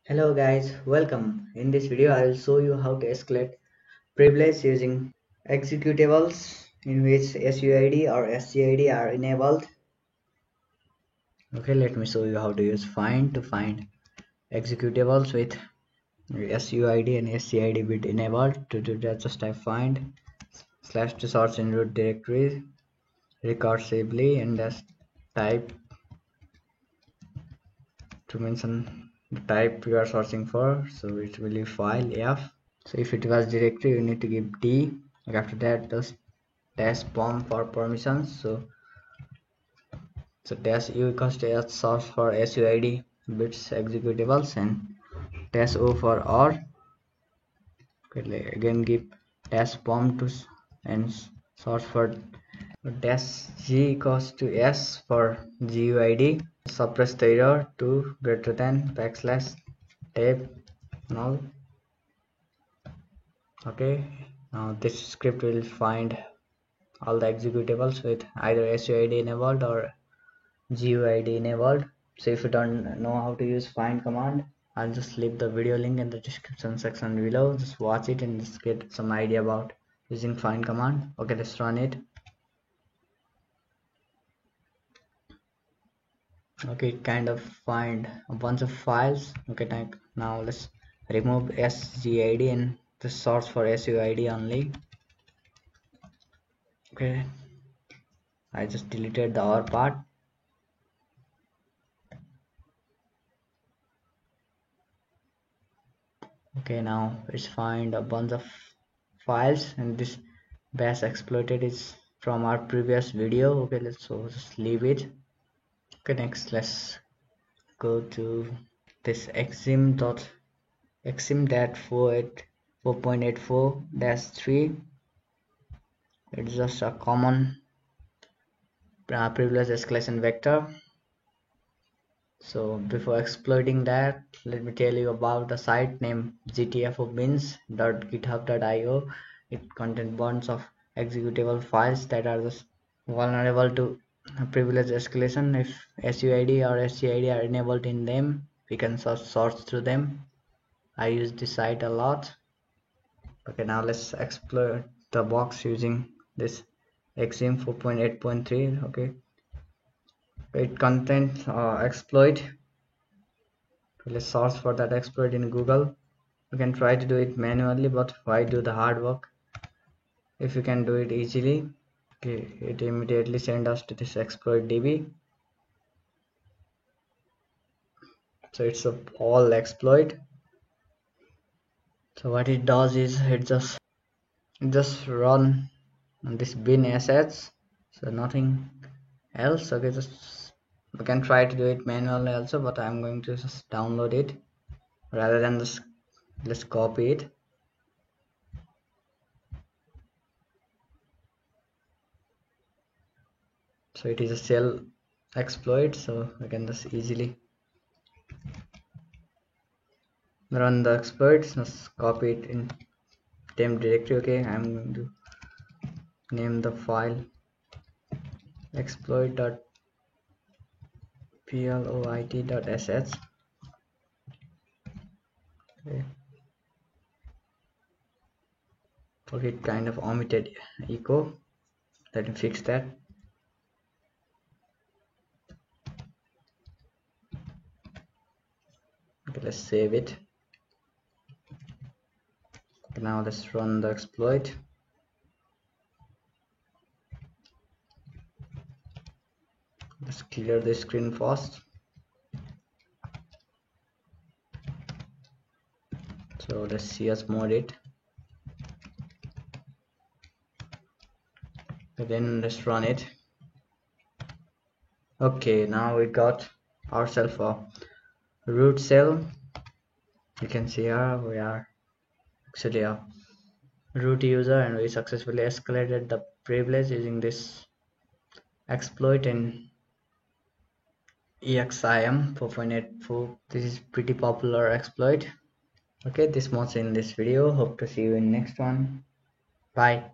Hello guys, welcome. In this video I will show you how to escalate privilege using executables in which SUID or SCID are enabled. Okay, let me show you how to use find to find executables with SUID and SCID bit enabled. To do that, just type find slash to search in root directory recursively and just type to mention the type you are searching for, so it will be file f. So if it was directory, you need to give d. After that, just dash pom for permissions. So dash u equals to s source for suid bits executables and dash o for or. Okay, again give dash pom to and source for dash g equals to s for guid. Suppress the error to greater than backslash tab null. Okay, now this script will find all the executables with either SUID enabled or GUID enabled. So if you don't know how to use find command, I'll just leave the video link in the description section below. Just watch it and just get some idea about using find command. Okay, let's run it. Okay, kind of find a bunch of files. Okay, now let's remove SGID and the source for SUID only. Okay, I just deleted the OR part. Okay, now let's find a bunch of files, and this bash exploited is from our previous video. Okay, let's so just leave it. Okay, next let's go to this exim.4.84-3. It's just a common privilege escalation vector. So before exploiting that, let me tell you about the site named gtfobins.github.io. It contains bunch of executable files that are just vulnerable to privilege escalation. If SUID or SCID are enabled in them, we can search through them. I use this site a lot. Okay, now let's exploit the box using this exim 4.8.3. Okay, it contains exploit. Let's search for that exploit in Google. You can try to do it manually, but why do the hard work if you can do it easily? Okay, it immediately send us to this exploit DB. So it's a all exploit. So what it does is it just run on this bin assets, so nothing else. Okay, just you can try to do it manually also, but I'm going to just download it rather than just let's copy it. So it is a shell exploit, so we can just easily run the exploits. Just copy it in temp directory. Okay, I'm going to name the file exploit.ploit.sh. Okay, it kind of omitted echo. Let me fix that. Okay, let's save it. Okay, now let's run the exploit. Let's clear the screen first. So let's chmod it. Then let's run it. Okay, now we got ourselves a root cell. You can see here we are actually a root user, and we successfully escalated the privilege using this exploit in EXIM 4.84. This is pretty popular exploit. Okay, this much in this video. Hope to see you in next one. Bye.